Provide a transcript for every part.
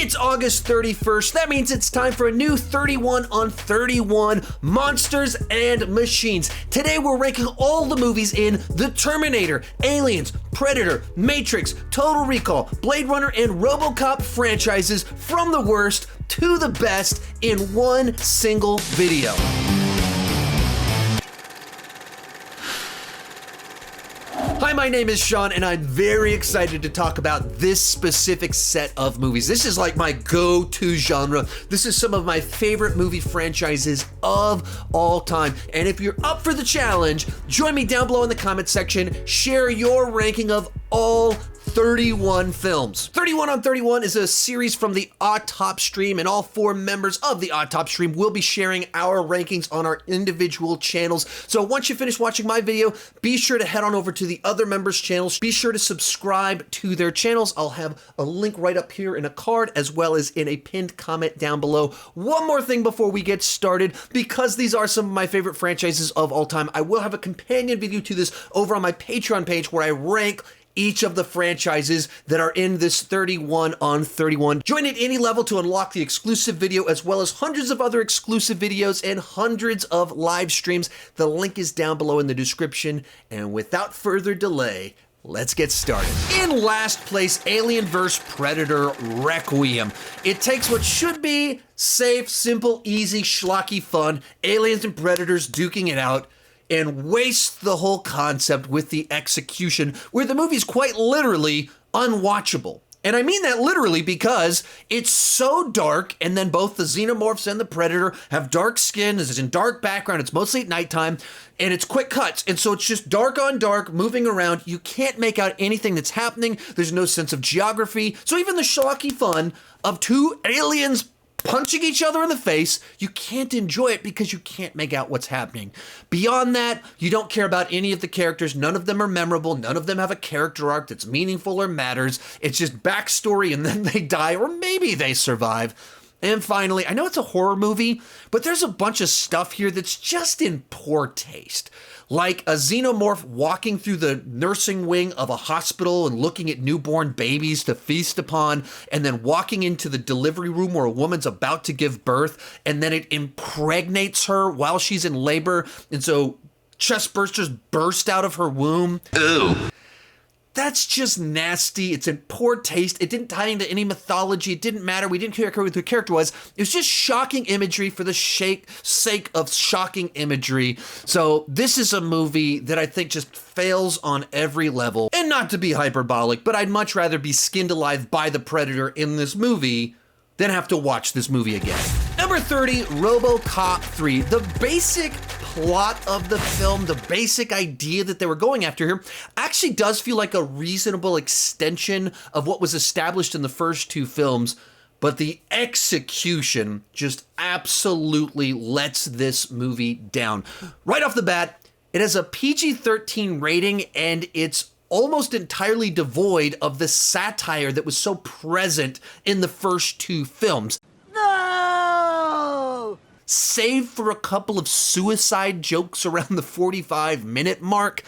It's August 31st. That means it's time for a new 31 on 31 Monsters and Machines. Today we're ranking all the movies in the Terminator, Aliens, Predator, Matrix, Total Recall, Blade Runner, and Robocop franchises from the worst to the best in one single video. Hi, my name is Sean, and I'm very excited to talk about this specific set of movies. This is like my go-to genre. This is some of my favorite movie franchises of all time. And if you're up for the challenge, join me down below in the comment section. Share your ranking of all 31 films. 31 on 31 is a series from the Autopstream, and all 4 members of the Autopstream will be sharing our rankings on our individual channels. So once you finish watching my video, be sure to head on over to the other members' channels. Be sure to subscribe to their channels. I'll have a link right up here in a card as well as in a pinned comment down below. One more thing before we get started, because these are some of my favorite franchises of all time, I will have a companion video to this over on my Patreon page where I rank each of the franchises that are in this 31 on 31. Join at any level to unlock the exclusive video as well as hundreds of other exclusive videos and hundreds of live streams. The link is down below in the description. And without further delay, let's get started. In last place, Alien vs. Predator Requiem. It takes what should be safe, simple, easy, schlocky fun, aliens and predators duking it out, and waste the whole concept with the execution, where the movie's quite literally unwatchable. And I mean that literally because it's so dark, and then both the xenomorphs and the predator have dark skin, this is in dark background, it's mostly at nighttime, and it's quick cuts, and so it's just dark on dark, moving around. You can't make out anything that's happening, there's no sense of geography, so even the schlocky fun of 2 aliens punching each other in the face, you can't enjoy it because you can't make out what's happening. Beyond that, you don't care about any of the characters. None of them are memorable. None of them have a character arc that's meaningful or matters. It's just backstory and then they die, or maybe they survive. And finally, I know it's a horror movie, but there's a bunch of stuff here that's just in poor taste. Like a xenomorph walking through the nursing wing of a hospital and looking at newborn babies to feast upon, and then walking into the delivery room where a woman's about to give birth, and then it impregnates her while she's in labor, and so chest bursters burst out of her womb. Ew. That's just nasty. It's in poor taste. It didn't tie into any mythology. It didn't matter. We didn't care who the character was. It was just shocking imagery for the sake of shocking imagery. So this is a movie that I think just fails on every level. And not to be hyperbolic, but I'd much rather be skinned alive by the Predator in this movie than have to watch this movie again. Number 30, Robocop 3. The basic plot of the film, the basic idea that they were going after here, actually does feel like a reasonable extension of what was established in the first 2 films, but the execution just absolutely lets this movie down. Right off the bat, it has a PG-13 rating, and it's almost entirely devoid of the satire that was so present in the first 2 films. No! Save for a couple of suicide jokes around the 45-minute mark,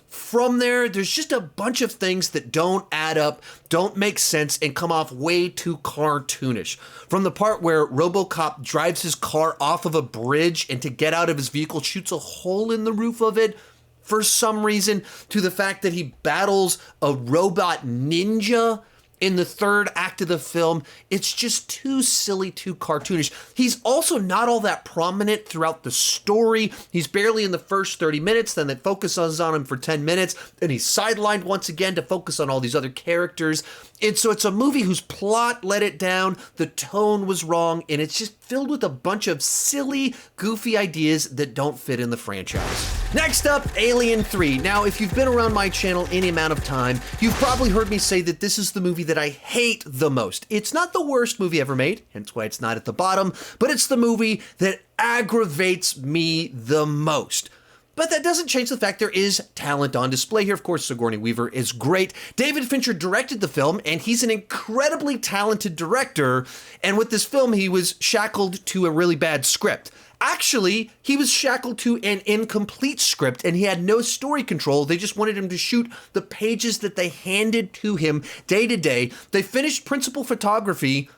from there's just a bunch of things that don't add up, don't make sense, and come off way too cartoonish. From the part where Robocop drives his car off of a bridge and to get out of his vehicle shoots a hole in the roof of it, for some reason, to the fact that he battles a robot ninja in the 3rd act of the film. It's just too silly, too cartoonish. He's also not all that prominent throughout the story. He's barely in the first 30 minutes, then it focuses on him for 10 minutes, then he's sidelined once again to focus on all these other characters. And so it's a movie whose plot let it down, the tone was wrong, and it's just filled with a bunch of silly, goofy ideas that don't fit in the franchise. Next up, Alien 3. Now, if you've been around my channel any amount of time, you've probably heard me say that this is the movie that I hate the most. It's not the worst movie ever made, hence why it's not at the bottom, but it's the movie that aggravates me the most. But that doesn't change the fact there is talent on display here. Of course, Sigourney Weaver is great. David Fincher directed the film, and he's an incredibly talented director. And with this film, he was shackled to a really bad script. Actually, he was shackled to an incomplete script, and he had no story control. They just wanted him to shoot the pages that they handed to him day to day. They finished principal photography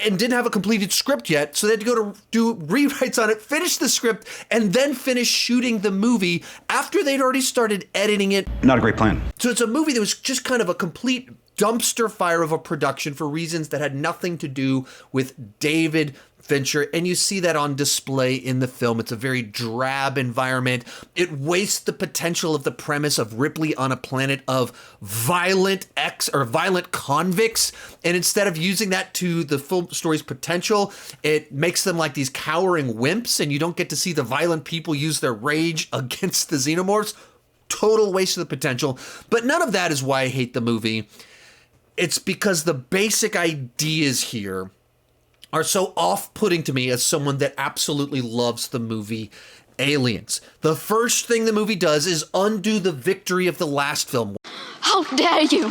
and didn't have a completed script yet, so they had to go to do rewrites on it, finish the script, and then finish shooting the movie after they'd already started editing it. Not a great plan. So it's a movie that was just kind of a complete dumpster fire of a production for reasons that had nothing to do with David Fincher, and you see that on display in the film. It's a very drab environment. It wastes the potential of the premise of Ripley on a planet of violent convicts, and instead of using that to the film story's potential, it makes them like these cowering wimps, and you don't get to see the violent people use their rage against the xenomorphs. Total waste of the potential. But none of that is why I hate the movie. It's because the basic ideas here are so off-putting to me as someone that absolutely loves the movie Aliens. The first thing the movie does is undo the victory of the last film. How dare you!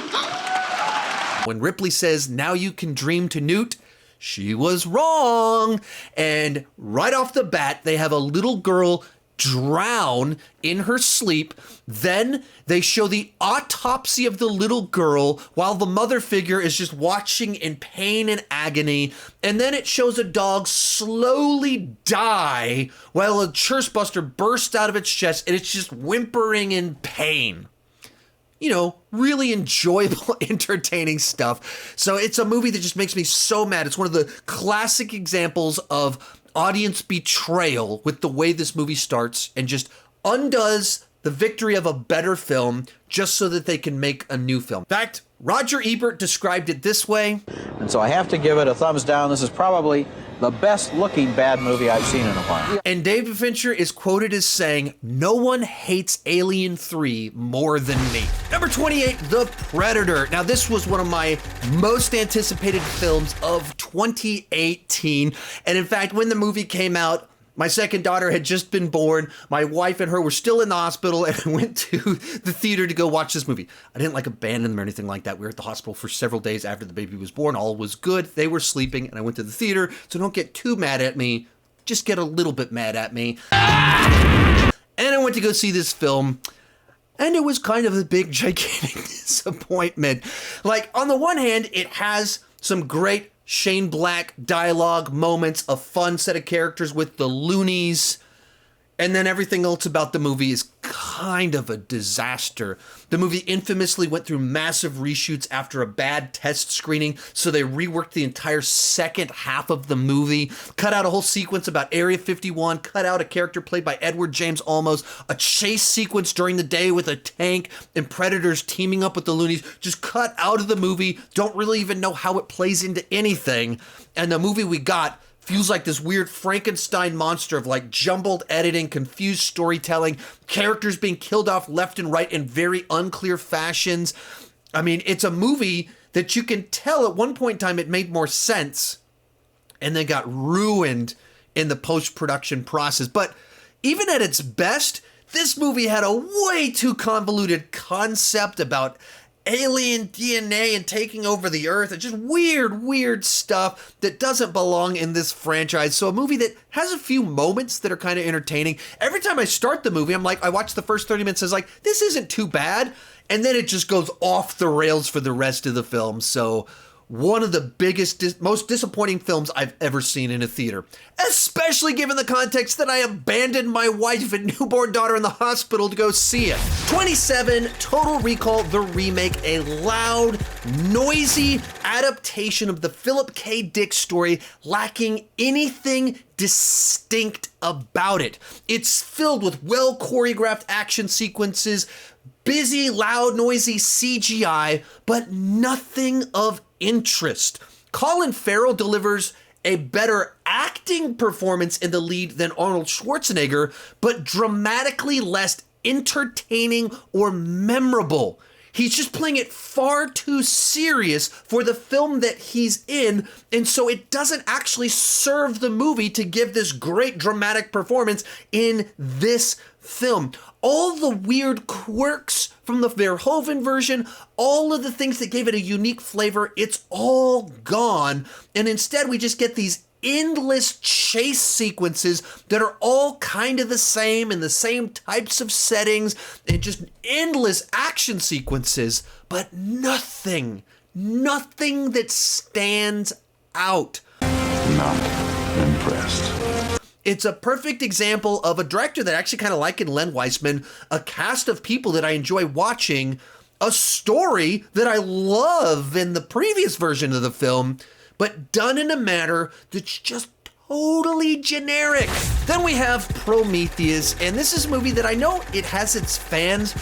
When Ripley says, "Now you can dream to Newt," she was wrong. And right off the bat, they have a little girl drown in her sleep. Then they show the autopsy of the little girl while the mother figure is just watching in pain and agony. And then it shows a dog slowly die while a churchbuster bursts out of its chest and it's just whimpering in pain. You know, really enjoyable, entertaining stuff. So it's a movie that just makes me so mad. It's one of the classic examples of audience betrayal with the way this movie starts and just undoes the victory of a better film just so that they can make a new film. In fact, Roger Ebert described it this way. And so I have to give it a thumbs down. This is probably the best looking bad movie I've seen in a while. And David Fincher is quoted as saying, "No one hates Alien 3 more than me." Number 28, The Predator. Now, this was one of my most anticipated films of 2018. And in fact, when the movie came out, my second daughter had just been born. My wife and her were still in the hospital, and I went to the theater to go watch this movie. I didn't like abandon them or anything like that. We were at the hospital for several days after the baby was born. All was good. They were sleeping, and I went to the theater. So don't get too mad at me. Just get a little bit mad at me. And I went to go see this film, and it was kind of a big, gigantic disappointment. Like, on the one hand, it has some great Shane Black dialogue moments, a fun set of characters with the loonies, and then everything else about the movie is kind of a disaster. The movie infamously went through massive reshoots after a bad test screening, so they reworked the entire second half of the movie, cut out a whole sequence about Area 51, cut out a character played by Edward James Olmos, a chase sequence during the day with a tank and predators teaming up with the loonies, just cut out of the movie, don't really even know how it plays into anything, and the movie we got feels like this weird Frankenstein monster of like jumbled editing, confused storytelling, characters being killed off left and right in very unclear fashions. I mean, it's a movie that you can tell at one point in time it made more sense and then got ruined in the post-production process. But even at its best, this movie had a way too convoluted concept about alien DNA and taking over the earth. It's just weird stuff that doesn't belong in this franchise. So a movie that has a few moments that are kind of entertaining. Every time I start the movie, I'm like, I watch the first 30 minutes, I was like, this isn't too bad. And then it just goes off the rails for the rest of the film. So one of the biggest, most disappointing films I've ever seen in a theater, especially given the context that I abandoned my wife and newborn daughter in the hospital to go see it. 27, Total Recall, the remake, a loud, noisy adaptation of the Philip K. Dick story, lacking anything distinct about it. It's filled with well-choreographed action sequences, busy, loud, noisy CGI, but nothing of interest. Colin Farrell delivers a better acting performance in the lead than Arnold Schwarzenegger, but dramatically less entertaining or memorable. He's just playing it far too serious for the film that he's in, and so it doesn't actually serve the movie to give this great dramatic performance in this film. All the weird quirks from the Verhoeven version, all of the things that gave it a unique flavor, it's all gone, and instead we just get these endless chase sequences that are all kind of the same in the same types of settings and just endless action sequences, but nothing that stands out. Not impressed. It's a perfect example of a director that I actually kind of like in Len Wiseman, a cast of people that I enjoy watching, a story that I love in the previous version of the film, but done in a manner that's just totally generic. Then we have Prometheus, and this is a movie that I know it has its fans.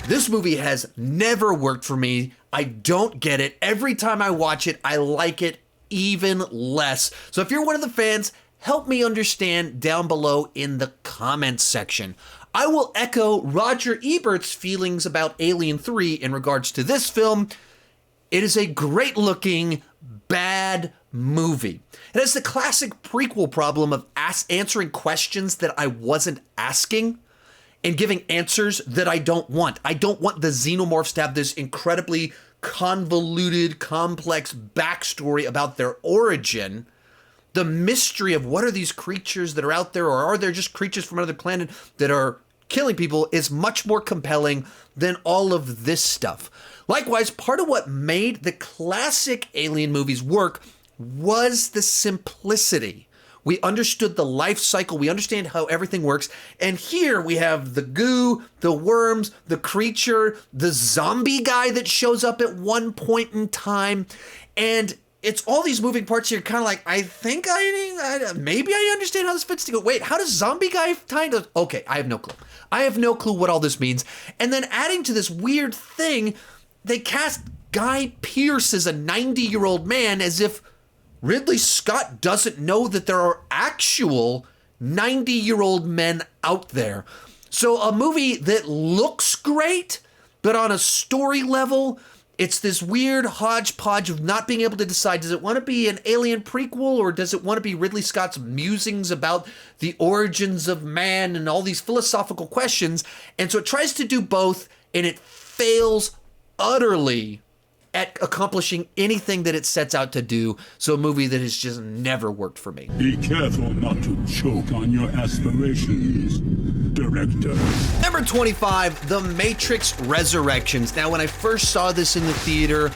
This movie has never worked for me. I don't get it. Every time I watch it, I like it even less. So if you're one of the fans, help me understand down below in the comments section. I will echo Roger Ebert's feelings about Alien 3 in regards to this film. It is a great looking, bad movie. It has the classic prequel problem of answering questions that I wasn't asking and giving answers that I don't want. I don't want the xenomorphs to have this incredibly convoluted, complex backstory about their origin. The mystery of what are these creatures that are out there, or are there just creatures from another planet that are killing people, is much more compelling than all of this stuff. Likewise, part of what made the classic Alien movies work was the simplicity. We understood the life cycle. We understand how everything works. And here we have the goo, the worms, the creature, the zombie guy that shows up at one point in time. And it's all these moving parts here, kind of like, I think maybe I understand how this fits together. Wait, how does zombie guy tie into... Okay, I have no clue. I have no clue what all this means. And then adding to this weird thing, they cast Guy Pearce as a 90-year-old man as if Ridley Scott doesn't know that there are actual 90-year-old men out there. So a movie that looks great, but on a story level, it's this weird hodgepodge of not being able to decide, does it want to be an Alien prequel, or does it want to be Ridley Scott's musings about the origins of man and all these philosophical questions? And so it tries to do both, and it fails utterly at accomplishing anything that it sets out to do. So a movie that has just never worked for me. Be careful not to choke on your aspirations, director. Number 25, The Matrix Resurrections. Now, when I first saw this in the theater,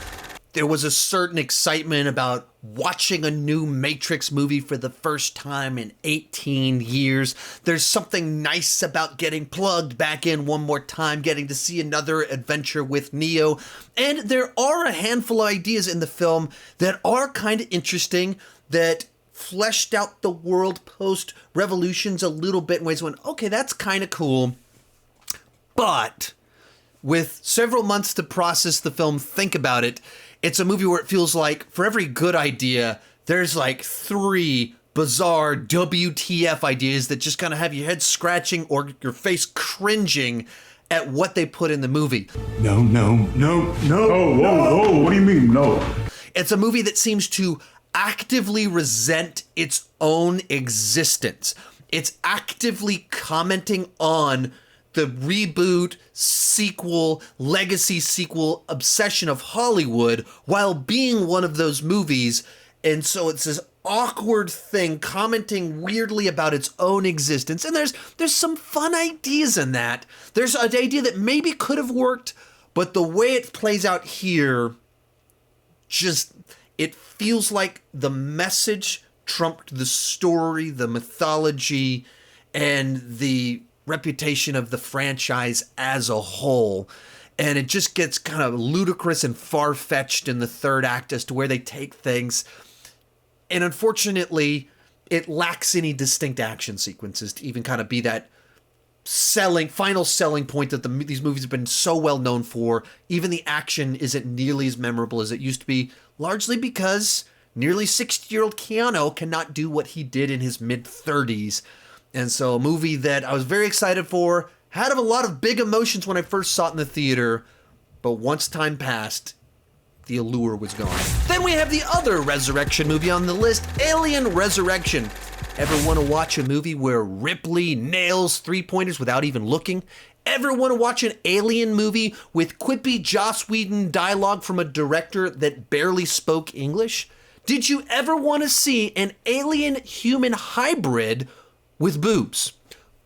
there was a certain excitement about watching a new Matrix movie for the first time in 18 years. There's something nice about getting plugged back in one more time, getting to see another adventure with Neo. And there are a handful of ideas in the film that are kind of interesting, that fleshed out the world post-Revolutions a little bit in ways when, okay, that's kind of cool. But with several months to process the film, think about it, it's a movie where it feels like for every good idea, there's like 3 bizarre WTF ideas that just kind of have your head scratching or your face cringing at what they put in the movie. No. Oh, whoa, what do you mean, no? It's a movie that seems to actively resent its own existence. It's actively commenting on the reboot, sequel, legacy sequel obsession of Hollywood while being one of those movies. And so it's this awkward thing commenting weirdly about its own existence. And there's some fun ideas in that. There's an idea that maybe could have worked, but the way it plays out here, just, it feels like the message trumped the story, the mythology, and the reputation of the franchise as a whole. And it just gets kind of ludicrous and far-fetched in the third act as to where they take things. And unfortunately, it lacks any distinct action sequences to even kind of be that final selling point that these movies have been so well known for. Even the action isn't nearly as memorable as it used to be, largely because nearly 60-year-old Keanu cannot do what he did in his mid-30s. And so a movie that I was very excited for, had a lot of big emotions when I first saw it in the theater, but once time passed, the allure was gone. Then we have the other resurrection movie on the list, Alien Resurrection. Ever want to watch a movie where Ripley nails 3-pointers without even looking? Ever want to watch an Alien movie with quippy Joss Whedon dialogue from a director that barely spoke English? Did you ever want to see an alien-human hybrid with boobs?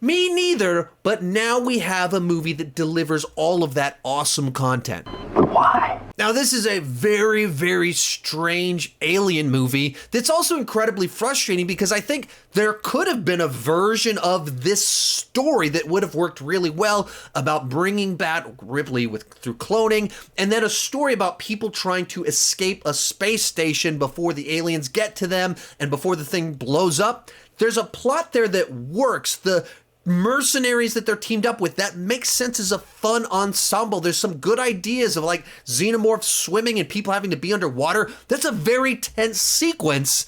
Me neither, but now we have a movie that delivers all of that awesome content. But why? Now, this is a very, very strange alien movie that's also incredibly frustrating because I think there could have been a version of this story that would have worked really well about bringing back Ripley through cloning, and then a story about people trying to escape a space station before the aliens get to them and before the thing blows up. There's a plot there that works. The mercenaries that they're teamed up with, that makes sense as a fun ensemble. There's some good ideas of like xenomorphs swimming and people having to be underwater. That's a very tense sequence.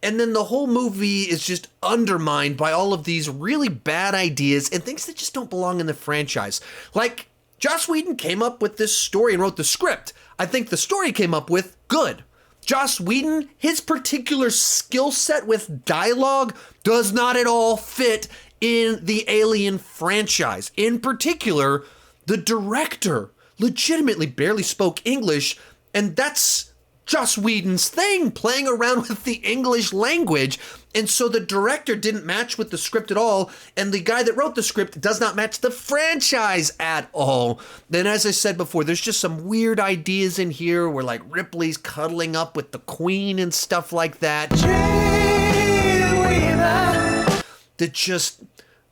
And then the whole movie is just undermined by all of these really bad ideas and things that just don't belong in the franchise. Like, Joss Whedon came up with this story and wrote the script. I think the story came up with good. Joss Whedon, his particular skill set with dialogue does not at all fit in the Alien franchise. In particular, the director legitimately barely spoke English, and that's Joss Whedon's thing, playing around with the English language. And so the director didn't match with the script at all, and the guy that wrote the script does not match the franchise at all. Then, as I said before, there's just some weird ideas in here where like Ripley's cuddling up with the Queen and stuff like that. That just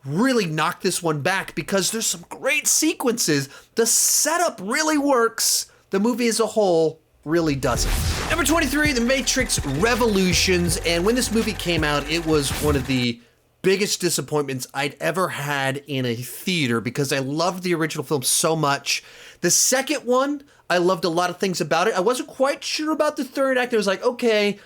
really knock this one back because there's some great sequences. The setup really works. The movie as a whole really doesn't. Number 23, The Matrix Revolutions. And when this movie came out, it was one of the biggest disappointments I'd ever had in a theater because I loved the original film so much. The second one, I loved a lot of things about it. I wasn't quite sure about the third act. I was like, okay,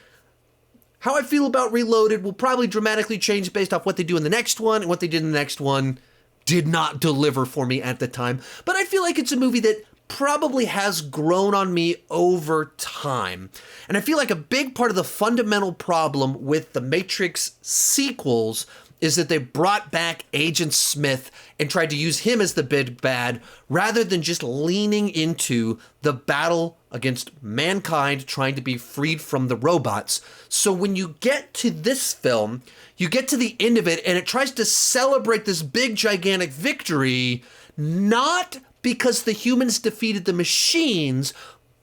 how I feel about Reloaded will probably dramatically change based off what they do in the next one, and what they did in the next one did not deliver for me at the time. But I feel like it's a movie that probably has grown on me over time. And I feel like a big part of the fundamental problem with the Matrix sequels is that they brought back Agent Smith and tried to use him as the big bad rather than just leaning into the battle against mankind trying to be freed from the robots. So when you get to this film, you get to the end of it and it tries to celebrate this big gigantic victory, not because the humans defeated the machines,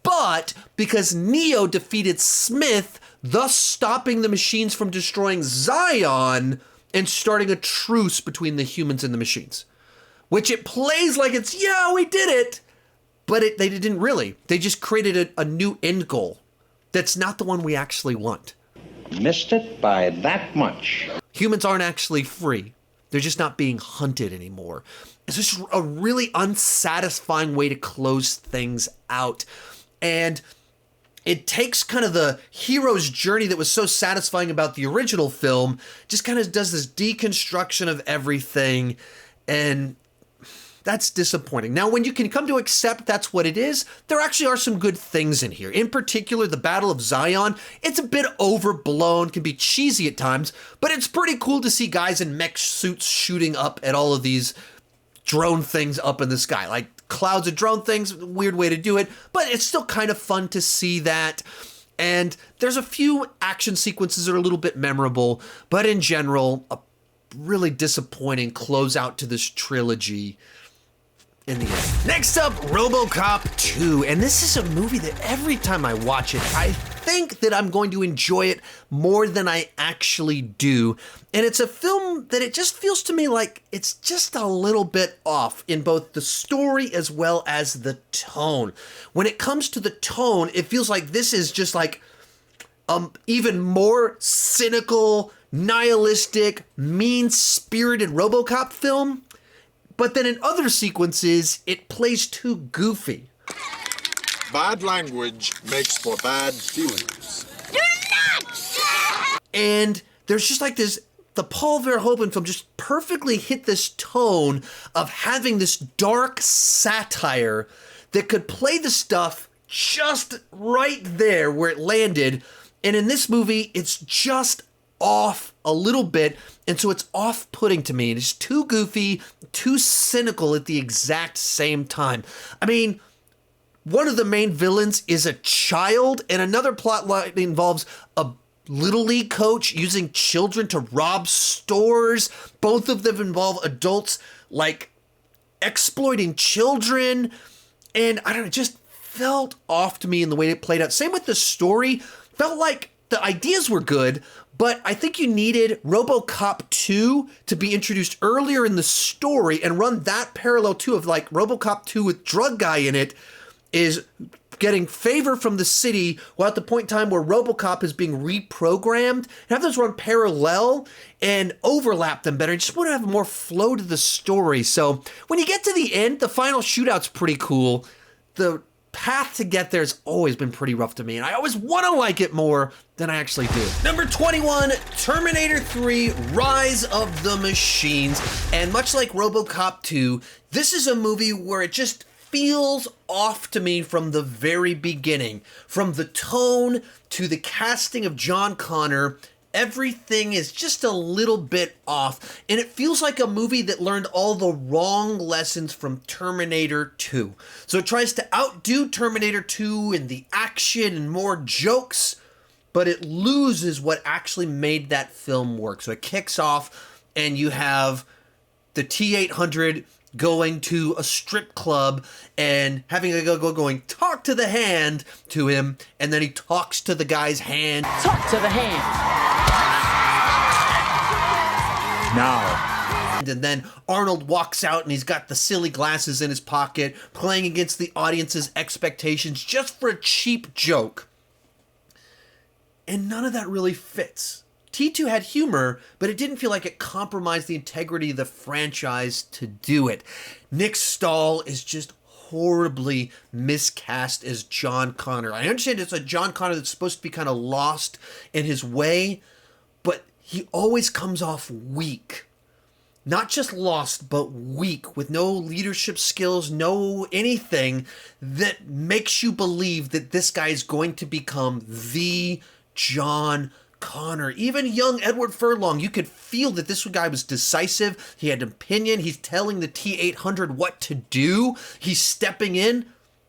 but because Neo defeated Smith, thus stopping the machines from destroying Zion and starting a truce between the humans and the machines. Which it plays like it's, yeah, we did it, but they didn't really. They just created a new end goal that's not the one we actually want. Missed it by that much. Humans aren't actually free. They're just not being hunted anymore. It's just a really unsatisfying way to close things out. And it takes kind of the hero's journey that was so satisfying about the original film, just kind of does this deconstruction of everything, and that's disappointing. Now, when you can come to accept that's what it is, there actually are some good things in here. In particular, the Battle of Zion, it's a bit overblown, can be cheesy at times, but it's pretty cool to see guys in mech suits shooting up at all of these drone things up in the sky. Like, clouds of drone things, weird way to do it, but it's still kind of fun to see that. And there's a few action sequences that are a little bit memorable, but in general, a really disappointing closeout to this trilogy in the end. Next up, Robocop 2. And this is a movie that every time I watch it, I think that I'm going to enjoy it more than I actually do. And it's a film that it just feels to me like it's just a little bit off in both the story as well as the tone. When it comes to the tone, it feels like this is just like even more cynical, nihilistic, mean-spirited Robocop film. But then in other sequences, it plays too goofy. Bad language makes for bad feelings. And there's just like this, the Paul Verhoeven film just perfectly hit this tone of having this dark satire that could play the stuff just right there where it landed. And in this movie, it's just off a little bit, and so it's off-putting to me. It's too goofy, too cynical at the exact same time. I mean, one of the main villains is a child, and another plot line involves a Little League coach using children to rob stores. Both of them involve adults, like, exploiting children. And I don't know, it just felt off to me in the way it played out. Same with the story. Felt like the ideas were good, but I think you needed Robocop 2 to be introduced earlier in the story and run that parallel too of like Robocop 2 with Drug Guy in it is getting favor from the city while at the point in time where Robocop is being reprogrammed. Have those run parallel and overlap them better. You just want to have more flow to the story. So when you get to the end, the final shootout's pretty cool. The path to get there has always been pretty rough to me, and I always want to like it more than I actually do. Number 21, Terminator 3, Rise of the Machines. And much like Robocop 2, this is a movie where it just feels off to me from the very beginning. From the tone to the casting of John Connor, everything is just a little bit off, and it feels like a movie that learned all the wrong lessons from Terminator 2. So it tries to outdo Terminator 2 in the action and more jokes, but it loses what actually made that film work. So it kicks off, and you have the T-800 going to a strip club and having a going, talk to the hand to him, and then he talks to the guy's hand. Talk to the hand. Now. And then Arnold walks out and he's got the silly glasses in his pocket, playing against the audience's expectations just for a cheap joke. And none of that really fits. T2 had humor, but it didn't feel like it compromised the integrity of the franchise to do it. Nick Stahl is just horribly miscast as John Connor. I understand it's a John Connor that's supposed to be kind of lost in his way, but he always comes off weak. Not just lost, but weak, with no leadership skills, no anything that makes you believe that this guy is going to become the John Connor. Even young Edward Furlong, you could feel that this guy was decisive. He had an opinion. He's telling the T-800 what to do. He's stepping in,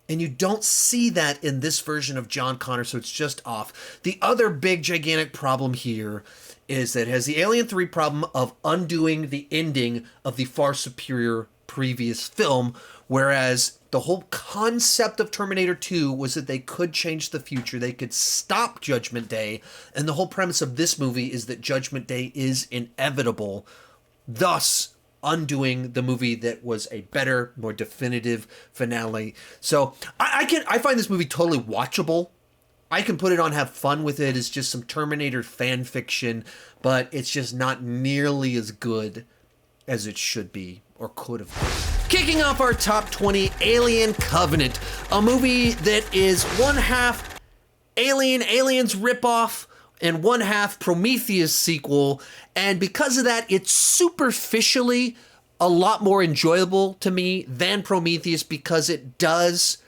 and you don't see that in this version of John Connor, so it's just off. The other big, gigantic problem here is that it has the Alien 3 problem of undoing the ending of the far superior previous film, whereas the whole concept of Terminator 2 was that they could change the future. They could stop Judgment Day, and the whole premise of this movie is that Judgment Day is inevitable, thus undoing the movie that was a better, more definitive finale. So I find this movie totally watchable. I can put it on, have fun with it. It's just some Terminator fan fiction, but it's just not nearly as good as it should be or could have been. Kicking off our top 20, Alien Covenant, a movie that is one half Aliens ripoff and one half Prometheus sequel, and because of that, it's superficially a lot more enjoyable to me than Prometheus because it does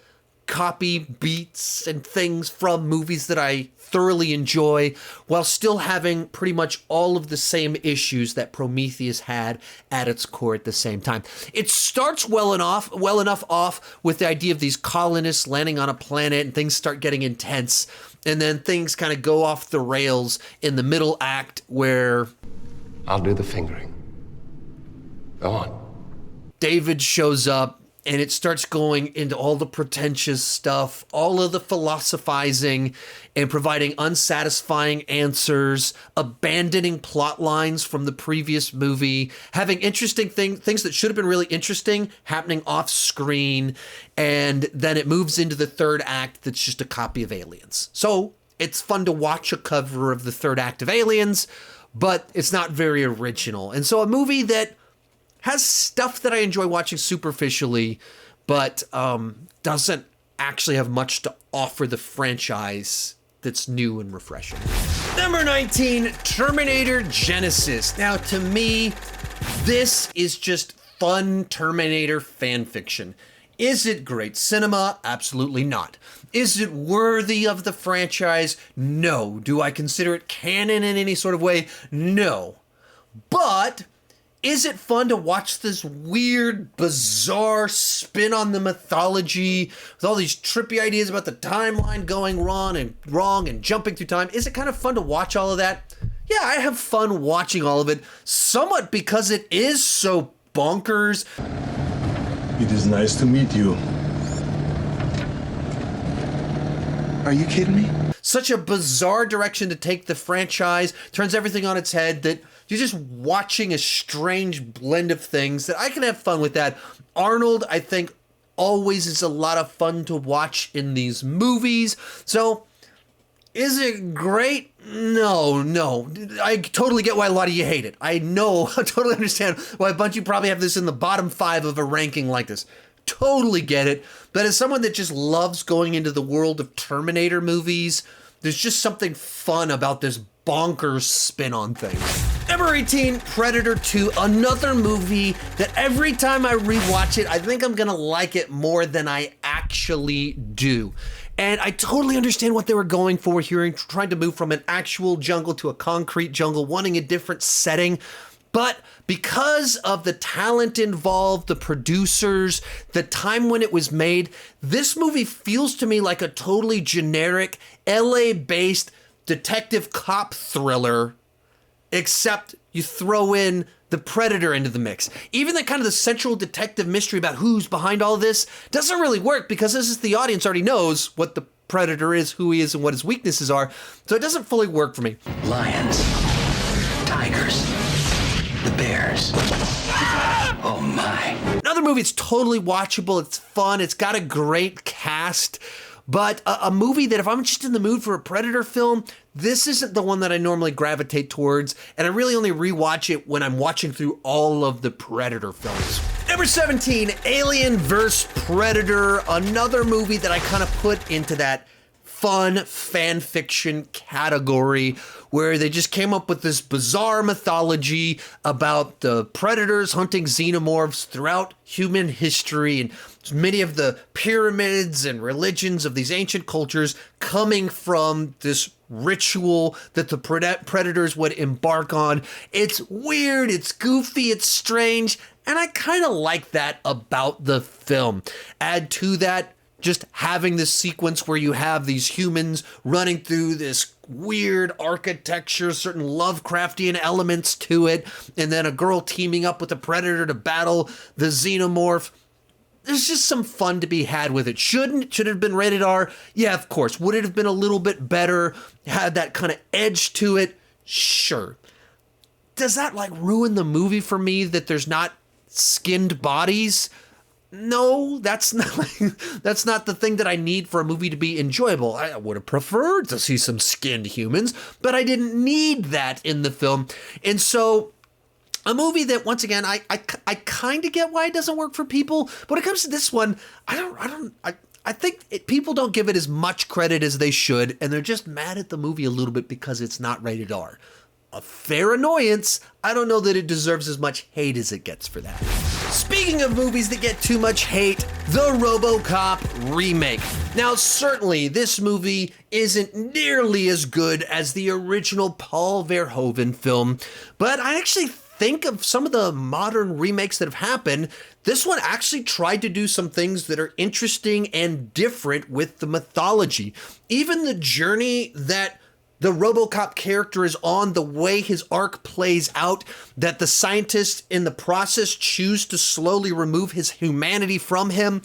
copy beats and things from movies that I thoroughly enjoy while still having pretty much all of the same issues that Prometheus had at its core at the same time. It starts well enough off with the idea of these colonists landing on a planet and things start getting intense, and then things kind of go off the rails in the middle act where I'll do the fingering. Go on. David shows up, and it starts going into all the pretentious stuff, all of the philosophizing, and providing unsatisfying answers, abandoning plot lines from the previous movie, having interesting things that should have been really interesting happening off screen, and then it moves into the third act that's just a copy of Aliens. So it's fun to watch a cover of the third act of Aliens, but it's not very original. And so a movie that has stuff that I enjoy watching superficially, but doesn't actually have much to offer the franchise that's new and refreshing. Number 19, Terminator Genesis. Now, to me, this is just fun Terminator fan fiction. Is it great cinema? Absolutely not. Is it worthy of the franchise? No. Do I consider it canon in any sort of way? No. But Is it fun to watch this weird, bizarre spin on the mythology with all these trippy ideas about the timeline going wrong and jumping through time? Is it kind of fun to watch all of that? Yeah, I have fun watching all of it, somewhat because it is so bonkers. It is nice to meet you. Are you kidding me? Such a bizarre direction to take the franchise, turns everything on its head, that you're just watching a strange blend of things that I can have fun with that. Arnold, I think, always is a lot of fun to watch in these movies. So, is it great? No. I totally get why a lot of you hate it. I totally understand why a bunch of you probably have this in the bottom 5 of a ranking like this. Totally get it. But as someone that just loves going into the world of Terminator movies, there's just something fun about this bonkers spin on things. Number 18, Predator 2, another movie that every time I rewatch it, I think I'm gonna like it more than I actually do. And I totally understand what they were going for here, trying to move from an actual jungle to a concrete jungle, wanting a different setting. But because of the talent involved, the producers, the time when it was made, this movie feels to me like a totally generic LA-based detective cop thriller, except you throw in the Predator into the mix. Even the kind of the central detective mystery about who's behind all this doesn't really work, because this is the audience already knows what the Predator is, who he is, and what his weaknesses are. So it doesn't fully work for me. Lions, tigers, the bears. Oh my. Another movie, it's totally watchable, it's fun, it's got a great cast, but a movie that if I'm just in the mood for a Predator film, this isn't the one that I normally gravitate towards, and I really only rewatch it when I'm watching through all of the Predator films. Number 17, Alien vs. Predator, another movie that I kind of put into that fun fan fiction category where they just came up with this bizarre mythology about the predators hunting xenomorphs throughout human history, and many of the pyramids and religions of these ancient cultures coming from this ritual that the predators would embark on. It's weird, it's goofy, it's strange, and I kind of like that about the film. Add to that just having this sequence where you have these humans running through this weird architecture, certain Lovecraftian elements to it, and then a girl teaming up with a predator to battle the xenomorph. There's just some fun to be had with it. Should it have been rated R? Yeah, of course. Would it have been a little bit better, had that kind of edge to it? Sure. Does that like ruin the movie for me that there's not skinned bodies? No, that's not the thing that I need for a movie to be enjoyable. I would have preferred to see some skinned humans, but I didn't need that in the film. And so a movie that, once again, I kind of get why it doesn't work for people. But when it comes to this one, I think people don't give it as much credit as they should, and they're just mad at the movie a little bit because it's not rated R. A fair annoyance. I don't know that it deserves as much hate as it gets for that. Speaking of movies that get too much hate, the Robocop remake. Now, certainly, this movie isn't nearly as good as the original Paul Verhoeven film, but I actually think of some of the modern remakes that have happened, this one actually tried to do some things that are interesting and different with the mythology. Even the journey that the Robocop character is on, the way his arc plays out, that the scientists in the process choose to slowly remove his humanity from him.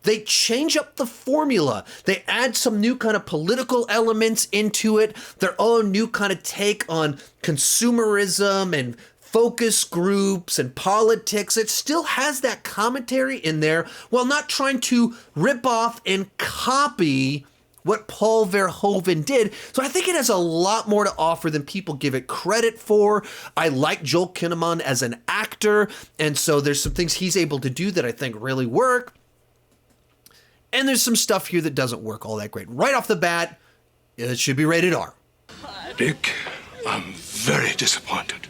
They change up the formula. They add some new kind of political elements into it, their own new kind of take on consumerism and focus groups and politics. It still has that commentary in there while not trying to rip off and copy what Paul Verhoeven did. So I think it has a lot more to offer than people give it credit for. I like Joel Kinnaman as an actor, and so there's some things he's able to do that I think really work. And there's some stuff here that doesn't work all that great. Right off the bat, it should be rated R. Dick, I'm very disappointed.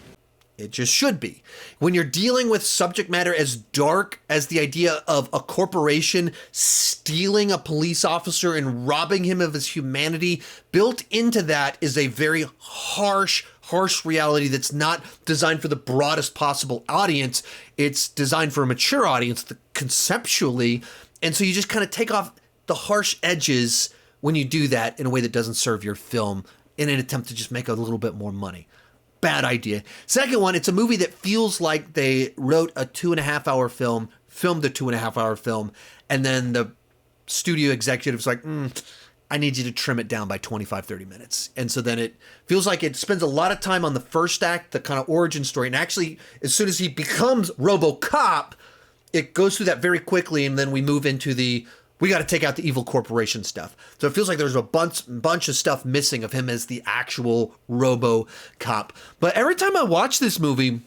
It just should be. When you're dealing with subject matter as dark as the idea of a corporation stealing a police officer and robbing him of his humanity, built into that is a very harsh reality that's not designed for the broadest possible audience. It's designed for a mature audience conceptually. And so you just kind of take off the harsh edges when you do that in a way that doesn't serve your film in an attempt to just make a little bit more money. Bad idea. Second one, it's a movie that feels like they wrote a 2.5-hour film, filmed a 2.5-hour film, and then the studio executive's like, I need you to trim it down by 25, 30 minutes. And so then it feels like it spends a lot of time on the first act, the kind of origin story. And actually, as soon as he becomes Robocop, it goes through that very quickly. And then we move into we got to take out the evil corporation stuff. So it feels like there's a bunch of stuff missing of him as the actual Robocop. But every time I watch this movie,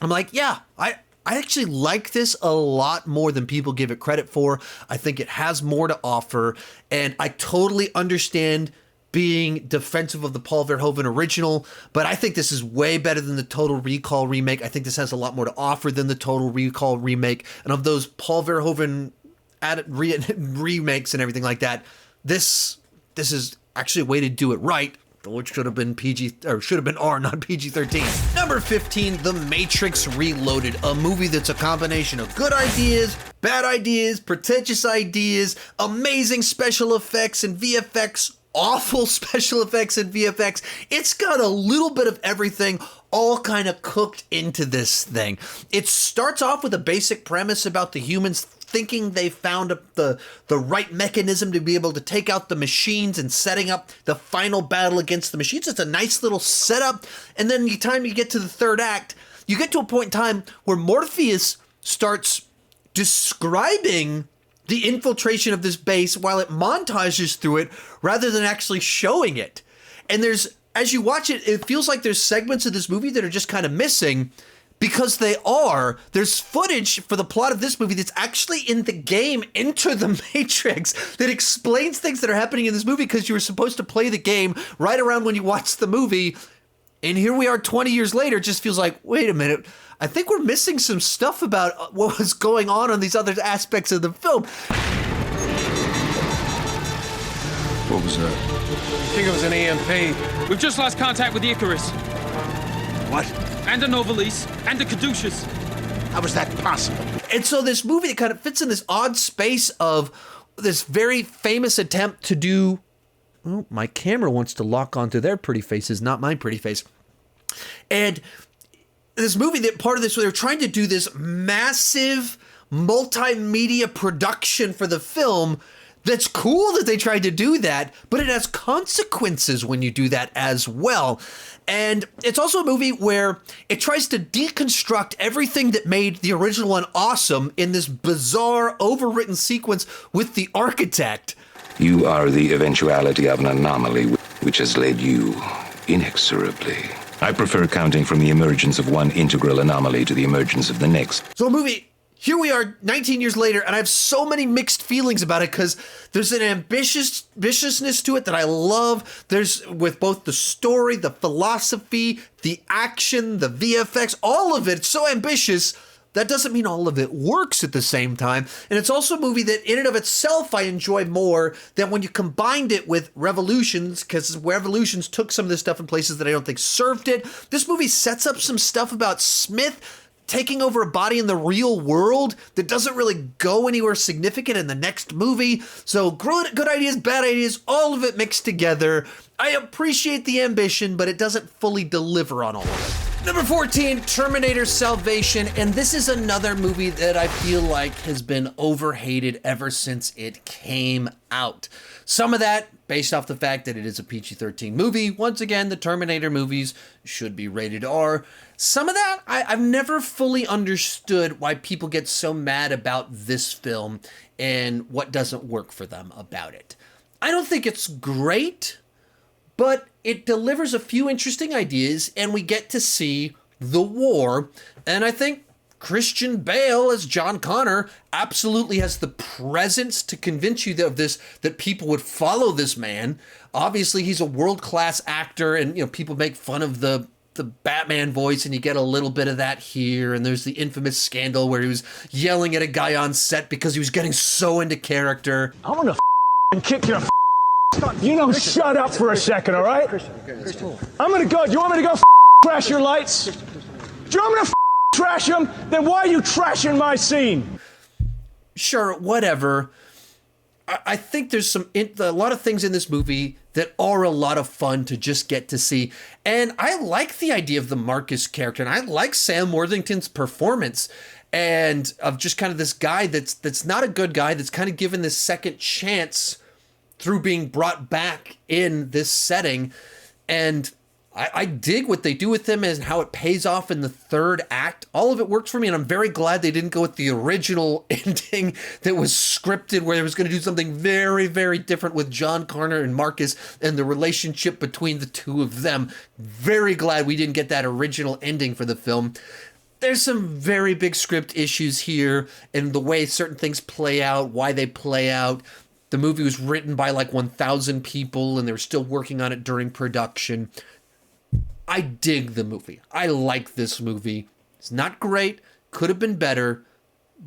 I'm like, yeah, I actually like this a lot more than people give it credit for. I think it has more to offer. And I totally understand being defensive of the Paul Verhoeven original, but I think this is way better than the Total Recall remake. I think this has a lot more to offer than the Total Recall remake. And of those Paul Verhoeven remakes and everything like that, this is actually a way to do it right, which should have been R, not PG-13. Number 15, The Matrix Reloaded, a movie that's a combination of good ideas, bad ideas, pretentious ideas, amazing special effects and VFX, awful special effects and VFX. It's got a little bit of everything, all kind of cooked into this thing. It starts off with a basic premise about the humans thinking they found the right mechanism to be able to take out the machines and setting up the final battle against the machines. It's a nice little setup. And then the time you get to the third act, you get to a point in time where Morpheus starts describing the infiltration of this base while it montages through it rather than actually showing it. And as you watch it, it feels like there's segments of this movie that are just kind of missing, because there's footage for the plot of this movie that's actually in the game Enter the Matrix that explains things that are happening in this movie, because you were supposed to play the game right around when you watched the movie. And here we are 20 years later, it just feels like, wait a minute, I think we're missing some stuff about what was going on these other aspects of the film. What was that? I think it was an EMP. We've just lost contact with the Icarus. What? And the Novalis, and the Caduceus. How was that possible? And so this movie that kind of fits in this odd space of this very famous attempt to do... Oh, my camera wants to lock onto their pretty faces, not my pretty face. And this movie, that part of this, where they're trying to do this massive multimedia production for the film. That's cool that they tried to do that, but it has consequences when you do that as well. And it's also a movie where it tries to deconstruct everything that made the original one awesome in this bizarre, overwritten sequence with the architect. You are the eventuality of an anomaly which has led you inexorably. I prefer accounting from the emergence of one integral anomaly to the emergence of the next. So a movie... Here we are 19 years later, and I have so many mixed feelings about it, because there's an ambitiousness to it that I love. There's, with both the story, the philosophy, the action, the VFX, all of it. It's so ambitious. That doesn't mean all of it works at the same time. And it's also a movie that in and of itself I enjoy more than when you combined it with Revolutions, because Revolutions took some of this stuff in places that I don't think served it. This movie sets up some stuff about Smith taking over a body in the real world that doesn't really go anywhere significant in the next movie. So good ideas, bad ideas, all of it mixed together. I appreciate the ambition, but it doesn't fully deliver on all of it. Number 14, Terminator Salvation, and this is another movie that I feel like has been overhated ever since it came out. Some of that based off the fact that it is a PG-13 movie. Once again, the Terminator movies should be rated R. Some of that, I've never fully understood why people get so mad about this film and what doesn't work for them about it. I don't think it's great, but it delivers a few interesting ideas, and we get to see the war. And I think Christian Bale as John Connor absolutely has the presence to convince you that people would follow this man. Obviously, he's a world-class actor, and people make fun of the the Batman voice, and you get a little bit of that here. And there's the infamous scandal where he was yelling at a guy on set because he was getting so into character. I'm gonna kick your You know, shut up for a second, all right? I'm gonna go. Do you want me to go trash your lights? Do you want me to trash them? Then why are you trashing my scene? Sure, whatever. I think there's a lot of things in this movie that are a lot of fun to just get to see. And I like the idea of the Marcus character, and I like Sam Worthington's performance, and of just kind of this guy that's not a good guy, that's kind of given this second chance through being brought back in this setting. And I dig what they do with him and how it pays off in the third act. All of it works for me, and I'm very glad they didn't go with the original ending that was scripted, where they was going to do something very, very different with John Connor and Marcus and the relationship between the two of them. Very glad we didn't get that original ending for the film. There's some very big script issues here, and the way certain things play out, why they play out. The movie was written by like 1,000 people, and they were still working on it during production. I dig the movie. I like this movie. It's not great, could have been better,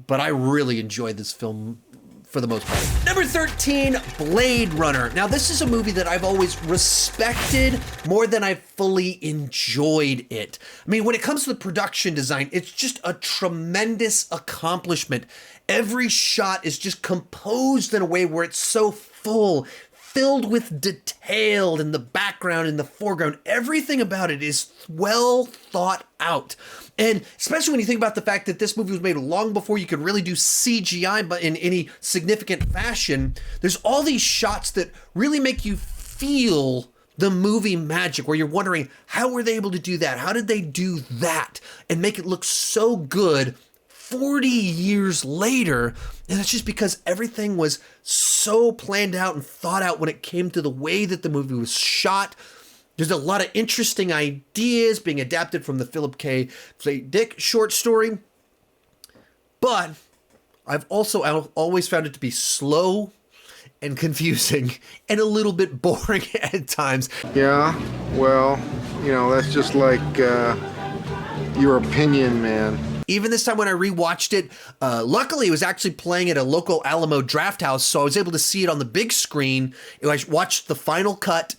but I really enjoy this film for the most part. Number 13, Blade Runner. Now, this is a movie that I've always respected more than I've fully enjoyed it. I mean, when it comes to the production design, it's just a tremendous accomplishment. Every shot is just composed in a way where it's so full, filled with detail in the background, in the foreground. Everything about it is well thought out. And especially when you think about the fact that this movie was made long before you could really do CGI but in any significant fashion, there's all these shots that really make you feel the movie magic, where you're wondering, how were they able to do that? How did they do that and make it look so good 40 years later? And it's just because everything was so planned out and thought out when it came to the way that the movie was shot. There's a lot of interesting ideas being adapted from the Philip K. Dick short story. But I've always found it to be slow and confusing and a little bit boring at times. Yeah, well, you know, that's just like your opinion, man. Even this time when I rewatched it, luckily it was actually playing at a local Alamo Draft House, so I was able to see it on the big screen. I watched the final cut,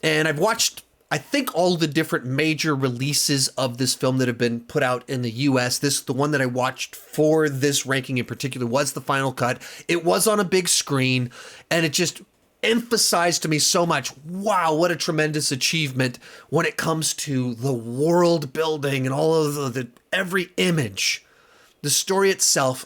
and I've watched, I think, all the different major releases of this film that have been put out in the US. The one that I watched for this ranking in particular was the final cut. It was on a big screen, and it just emphasized to me so much, wow, what a tremendous achievement when it comes to the world building and all of every image. The story itself,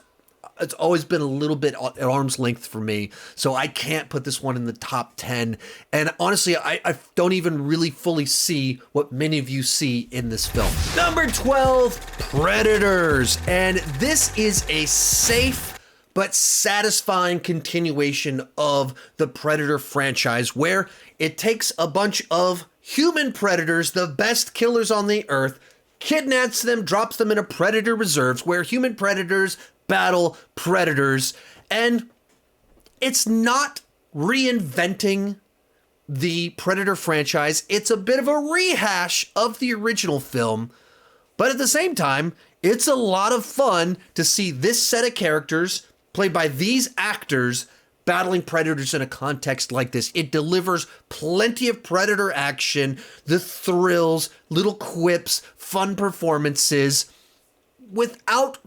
it's always been a little bit at arm's length for me, so I can't put this one in the top 10. And honestly, I don't even really fully see what many of you see in this film. Number 12, Predators. And this is a safe but satisfying continuation of the Predator franchise, where it takes a bunch of human predators, the best killers on the earth, kidnaps them, drops them in a predator reserves where human predators battle predators. And it's not reinventing the Predator franchise. It's a bit of a rehash of the original film, but at the same time, it's a lot of fun to see this set of characters played by these actors battling predators in a context like this. It delivers plenty of Predator action, the thrills, little quips, fun performances, without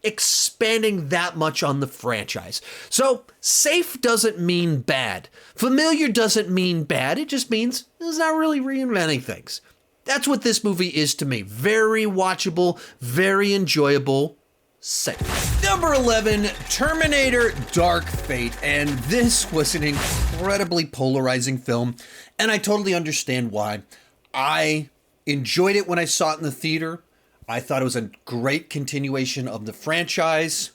expanding that much on the franchise. So, safe doesn't mean bad. Familiar doesn't mean bad. It just means it's not really reinventing things. That's what this movie is to me. Very watchable, very enjoyable. Safe. Number 11, Terminator Dark Fate. And this was an incredibly polarizing film, and I totally understand why. I enjoyed it when I saw it in the theater. I thought it was a great continuation of the franchise,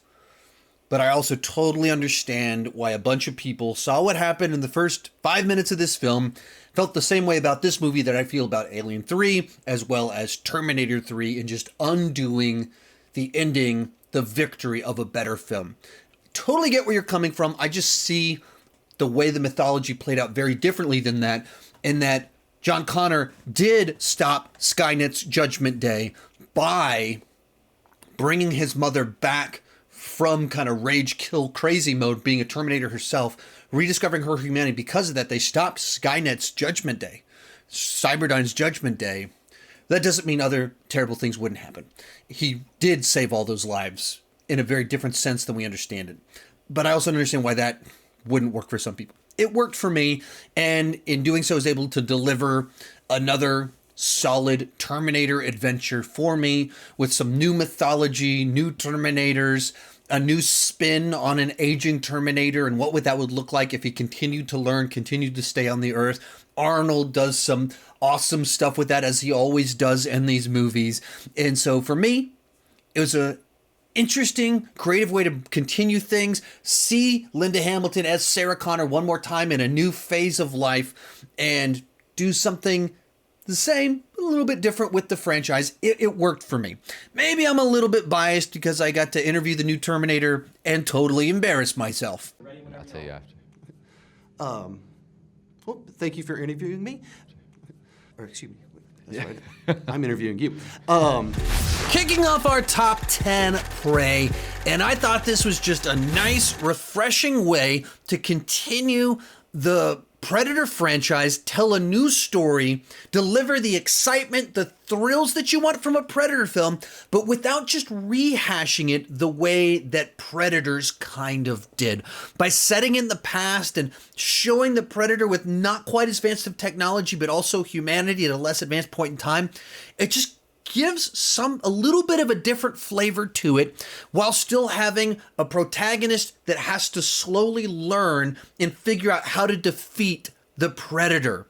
but I also totally understand why a bunch of people saw what happened in the first 5 minutes of this film, felt the same way about this movie that I feel about Alien 3, as well as Terminator 3, and just undoing the ending, the victory of a better film. Totally get where you're coming from. I just see the way the mythology played out very differently than that, in that John Connor did stop Skynet's Judgment Day by bringing his mother back from kind of rage, kill, crazy mode, being a Terminator herself, rediscovering her humanity. Because of that, they stopped Skynet's Judgment Day, Cyberdyne's Judgment Day. That doesn't mean other terrible things wouldn't happen. He did save all those lives in a very different sense than we understand it. But I also understand why that wouldn't work for some people. It worked for me, and in doing so, I was able to deliver another solid Terminator adventure for me with some new mythology, new Terminators, a new spin on an aging Terminator and what that would look like if he continued to learn, continued to stay on the Earth. Arnold does some awesome stuff with that, as he always does in these movies. And so for me, it was a interesting, creative way to continue things, see Linda Hamilton as Sarah Connor one more time in a new phase of life, and do something the same, a little bit different with the franchise. It worked for me. Maybe I'm a little bit biased because I got to interview the new Terminator and totally embarrass myself. I'll tell you after. Well, thank you for interviewing me. Or excuse me. That's right. I'm interviewing you. Kicking off our top 10 Prey, and I thought this was just a nice, refreshing way to continue the Predator franchise, tell a new story, deliver the excitement, the thrills that you want from a Predator film, but without just rehashing it the way that Predators kind of did. By setting in the past and showing the Predator with not quite as advanced of technology, but also humanity at a less advanced point in time, it just gives a little bit of a different flavor to it, while still having a protagonist that has to slowly learn and figure out how to defeat the Predator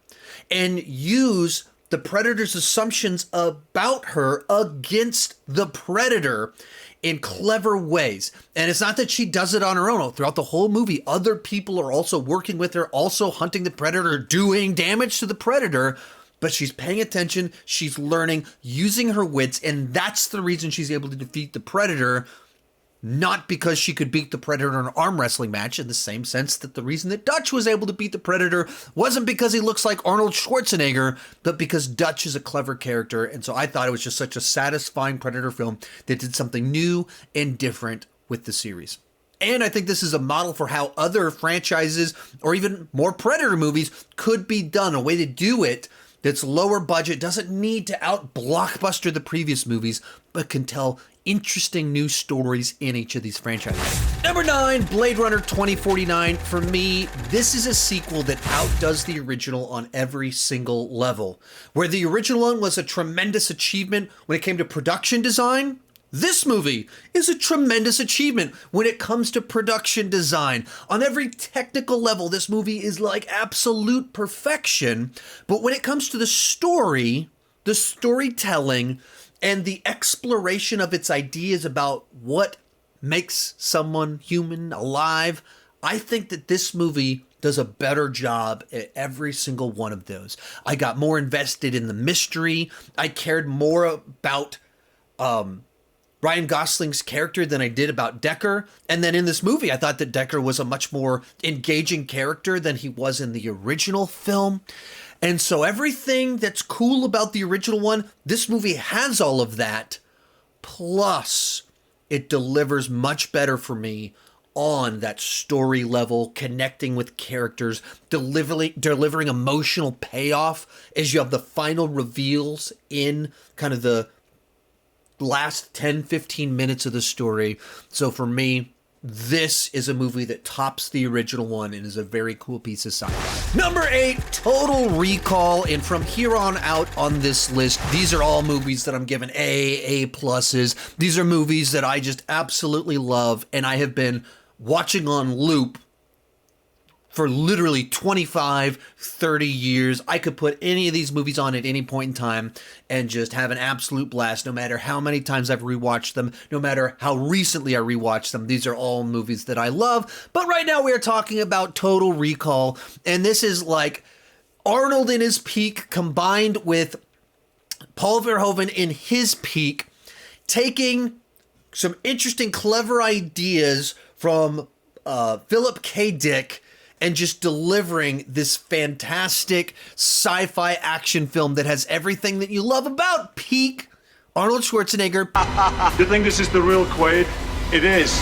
and use the Predator's assumptions about her against the Predator in clever ways. And it's not that she does it on her own. Throughout the whole movie, other people are also working with her, also hunting the Predator, doing damage to the Predator. But she's paying attention, she's learning, using her wits, and that's the reason she's able to defeat the Predator, not because she could beat the Predator in an arm wrestling match, in the same sense that the reason that Dutch was able to beat the Predator wasn't because he looks like Arnold Schwarzenegger, but because Dutch is a clever character. And so I thought it was just such a satisfying Predator film that did something new and different with the series. And I think this is a model for how other franchises, or even more Predator movies, could be done, a way to do it that's lower budget, doesn't need to out-blockbuster the previous movies, but can tell interesting new stories in each of these franchises. Number 9, Blade Runner 2049. For me, this is a sequel that outdoes the original on every single level. Where the original one was a tremendous achievement when it came to production design, this movie is a tremendous achievement when it comes to production design. On every technical level, this movie is like absolute perfection. But when it comes to the story, the storytelling, and the exploration of its ideas about what makes someone human, alive, I think that this movie does a better job at every single one of those. I got more invested in the mystery. I cared more about Ryan Gosling's character than I did about Deckard. And then in this movie, I thought that Deckard was a much more engaging character than he was in the original film. And so everything that's cool about the original one, this movie has all of that. Plus, it delivers much better for me on that story level, connecting with characters, delivering emotional payoff as you have the final reveals in kind of the last 10-15 minutes of the story. So for me, this is a movie that tops the original one and is a very cool piece of sci-fi. Number 8, Total Recall. And from here on out on this list, these are all movies that I'm giving A pluses. These are movies that I just absolutely love, and I have been watching on loop for literally 25, 30 years. I could put any of these movies on at any point in time and just have an absolute blast, no matter how many times I've rewatched them, no matter how recently I rewatched them. These are all movies that I love. But right now we are talking about Total Recall, and this is like Arnold in his peak combined with Paul Verhoeven in his peak, taking some interesting, clever ideas from Philip K. Dick and just delivering this fantastic sci-fi action film that has everything that you love about peak Arnold Schwarzenegger. You think this is the real Quaid? It is.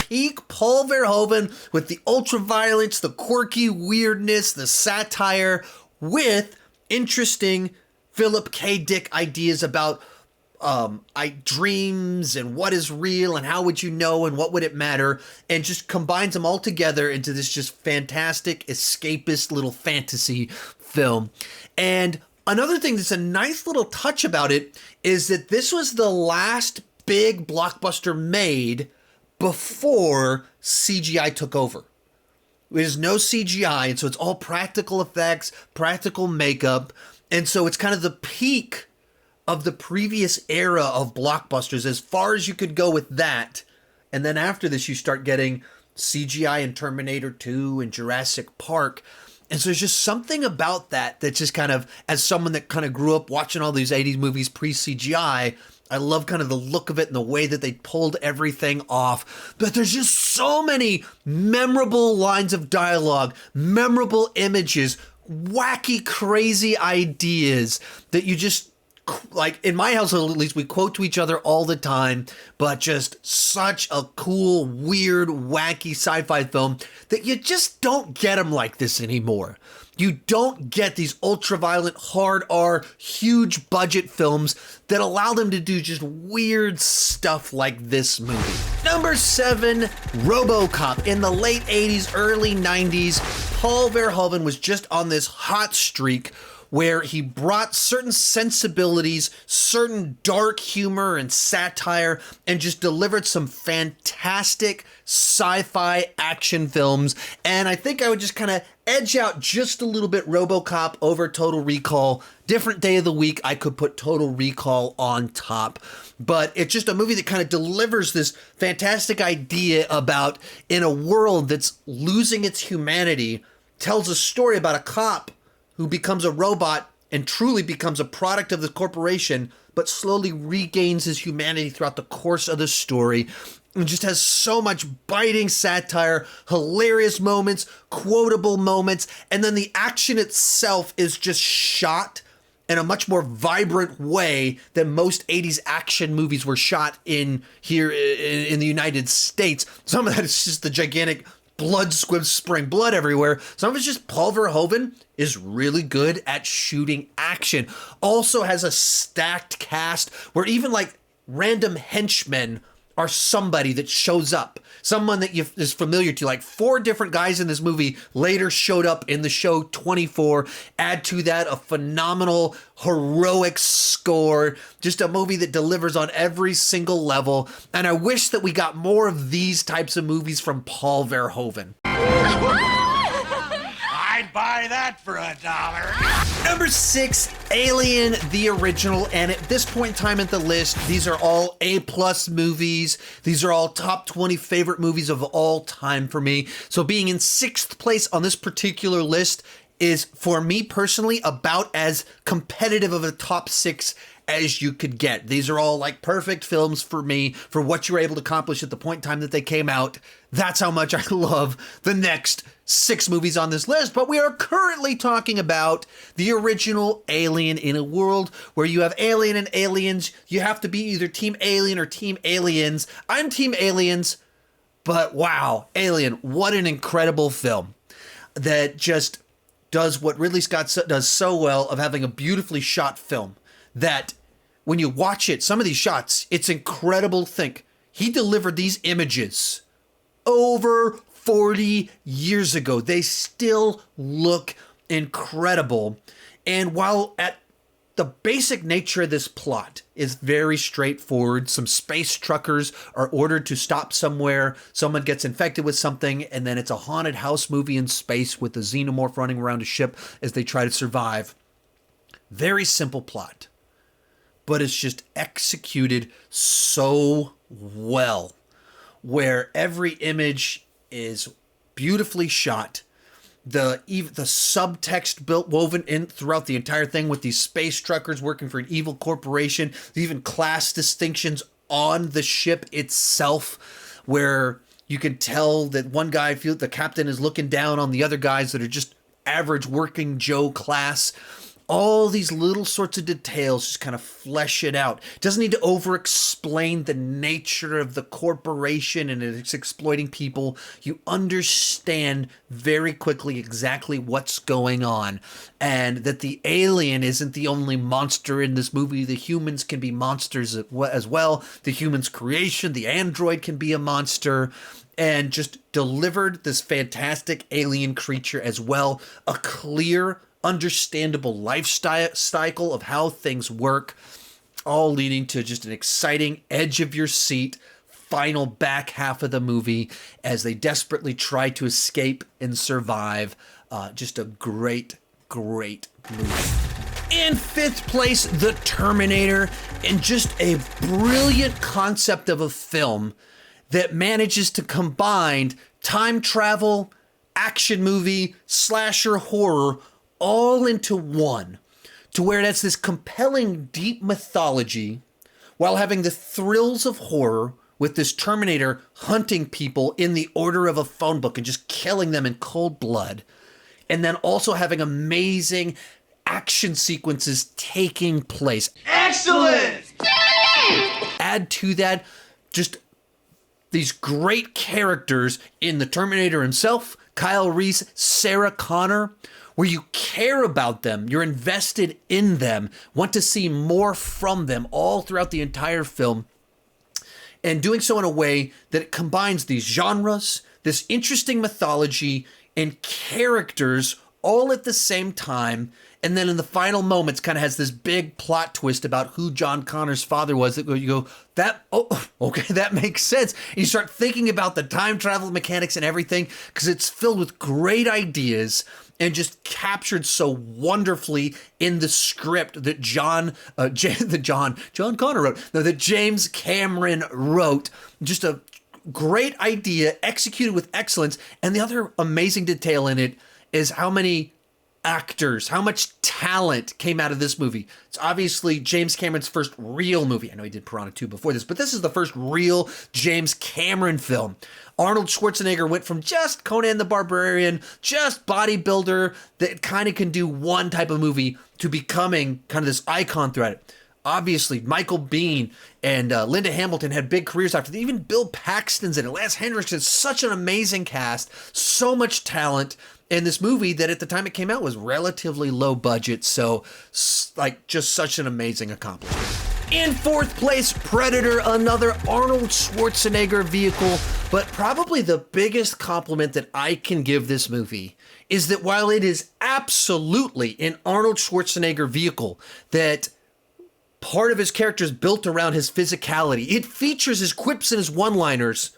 Peak Paul Verhoeven with the ultra-violence, the quirky weirdness, the satire, with interesting Philip K. Dick ideas about dreams and what is real and how would you know and what would it matter, and just combines them all together into this just fantastic escapist little fantasy film. And another thing that's a nice little touch about it is that this was the last big blockbuster made before CGI took over. There's no CGI, and so it's all practical effects, practical makeup, and so it's kind of the peak of the previous era of blockbusters, as far as you could go with that. And then after this, you start getting CGI in Terminator 2 and Jurassic Park. And so there's just something about that just kind of, as someone that kind of grew up watching all these 80s movies pre-CGI, I love kind of the look of it and the way that they pulled everything off. But there's just so many memorable lines of dialogue, memorable images, wacky, crazy ideas that you just, like, in my household at least, we quote to each other all the time, but just such a cool, weird, wacky sci-fi film that you just don't get them like this anymore. You don't get these ultra-violent, hard R, huge budget films that allow them to do just weird stuff like this movie. Number 7, Robocop. In the late 80s, early 90s, Paul Verhoeven was just on this hot streak where he brought certain sensibilities, certain dark humor and satire, and just delivered some fantastic sci-fi action films. And I think I would just kind of edge out just a little bit Robocop over Total Recall. Different day of the week, I could put Total Recall on top. But it's just a movie that kind of delivers this fantastic idea about, in a world that's losing its humanity, tells a story about a cop who becomes a robot and truly becomes a product of the corporation, but slowly regains his humanity throughout the course of the story. And just has so much biting satire, hilarious moments, quotable moments, and then the action itself is just shot in a much more vibrant way than most 80s action movies were shot in here in the United States. Some of that is just the gigantic blood squibs spraying blood everywhere. Some of it's just Paul Verhoeven is really good at shooting action. Also has a stacked cast where even like random henchmen are somebody that shows up. Someone that is familiar to. Like 4 different guys in this movie later showed up in the show 24. Add to that a phenomenal, heroic score. Just a movie that delivers on every single level. And I wish that we got more of these types of movies from Paul Verhoeven. I'd buy that for $1. Number 6, Alien, the original. And at this point in time at the list, these are all A+ movies. These are all top 20 favorite movies of all time for me. So being in 6th place on this particular list is, for me personally, about as competitive of a top 6 as you could get. These are all like perfect films for me, for what you were able to accomplish at the point in time that they came out. That's how much I love the next 6 movies on this list. But we are currently talking about the original Alien. In a world where you have Alien and Aliens, you have to be either Team Alien or Team Aliens. I'm Team Aliens, but wow, Alien, what an incredible film that just does what Ridley Scott does so well, of having a beautifully shot film that when you watch it, some of these shots, it's incredible to think he delivered these images over 40 years ago. They still look incredible. And while at the basic nature of this plot is very straightforward, some space truckers are ordered to stop somewhere, someone gets infected with something, and then it's a haunted house movie in space with a xenomorph running around a ship as they try to survive. Very simple plot, but it's just executed so well, where every image is beautifully shot. The subtext woven in throughout the entire thing with these space truckers working for an evil corporation. There's even class distinctions on the ship itself, where You can tell that one guy feels the captain is looking down on the other guys that are just average working Joe class. All these little sorts of details just kind of flesh it out. It doesn't need to over-explain the nature of the corporation and it's exploiting people. You understand very quickly exactly what's going on. And that the alien isn't the only monster in this movie. The humans can be monsters as well. The human's creation, the android can be a monster. And just delivered this fantastic alien creature as well. A clear, understandable lifestyle cycle of how things work, all leading to just an exciting edge of your seat final back half of the movie as they desperately try to escape and survive. Just a great movie. In fifth place, The Terminator, and just a brilliant concept of a film that manages to combine time travel, action movie, slasher horror, all into one, to where it has this compelling deep mythology while having the thrills of horror with this Terminator hunting people in the order of a phone book and just killing them in cold blood. And then also having amazing action sequences taking place. Excellent! Add to that just these great characters in the Terminator himself, Kyle Reese, Sarah Connor, where you care about them, you're invested in them, want to see more from them all throughout the entire film, and doing so in a way that it combines these genres, this interesting mythology, and characters all at the same time, and then in the final moments kind of has this big plot twist about who John Connor's father was that you go, okay, that makes sense. And you start thinking about the time travel mechanics and everything because it's filled with great ideas and just captured so wonderfully in the script that John Connor wrote. No, that James Cameron wrote. Just a great idea executed with excellence. And the other amazing detail in it is how many actors, how much talent came out of this movie. It's obviously James Cameron's first real movie. I know he did Piranha 2 before this, but this is the first real James Cameron film. Arnold Schwarzenegger went from just Conan the Barbarian, just bodybuilder that kind of can do one type of movie to becoming kind of this icon throughout it. Obviously, Michael Biehn and Linda Hamilton had big careers after. Even Bill Paxton's in it. Lance Henriksen, such an amazing cast, so much talent. And this movie that at the time it came out was relatively low budget, so like just such an amazing accomplishment. In fourth place, Predator, another Arnold Schwarzenegger vehicle, but probably the biggest compliment that I can give this movie is that while it is absolutely an Arnold Schwarzenegger vehicle, that part of his character is built around his physicality. It features his quips and his one-liners,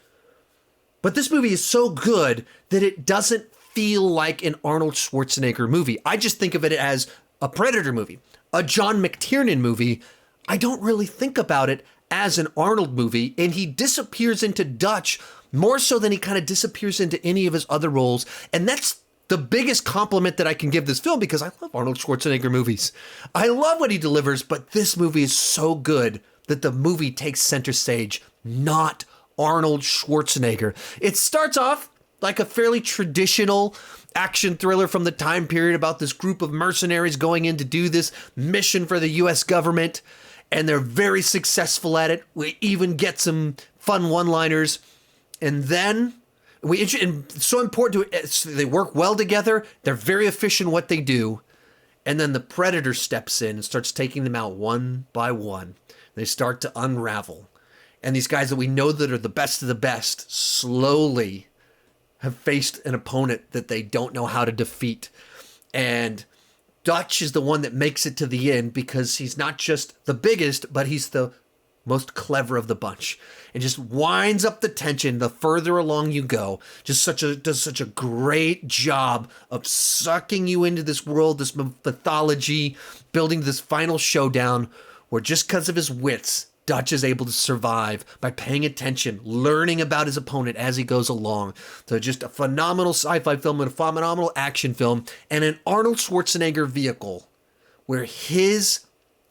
but this movie is so good that it doesn't feel like an Arnold Schwarzenegger movie. I just think of it as a Predator movie, a John McTiernan movie. I don't really think about it as an Arnold movie, and he disappears into Dutch more so than he kind of disappears into any of his other roles, and that's the biggest compliment that I can give this film because I love Arnold Schwarzenegger movies. I love what he delivers, but this movie is so good that the movie takes center stage, not Arnold Schwarzenegger. It starts off like a fairly traditional action thriller from the time period about this group of mercenaries going in to do this mission for the US government, and they're very successful at it. We even get some fun one-liners, and then it's so important to they work well together. They're very efficient in what they do, and then the Predator steps in and starts taking them out one by one. They start to unravel, and these guys that we know that are the best of the best slowly have faced an opponent that they don't know how to defeat. And Dutch is the one that makes it to the end because he's not just the biggest, but he's the most clever of the bunch. And just winds up the tension the further along you go. Does such a great job of sucking you into this world, this mythology, building this final showdown where just because of his wits, Dutch is able to survive by paying attention, learning about his opponent as he goes along. So just a phenomenal sci-fi film and a phenomenal action film and an Arnold Schwarzenegger vehicle where his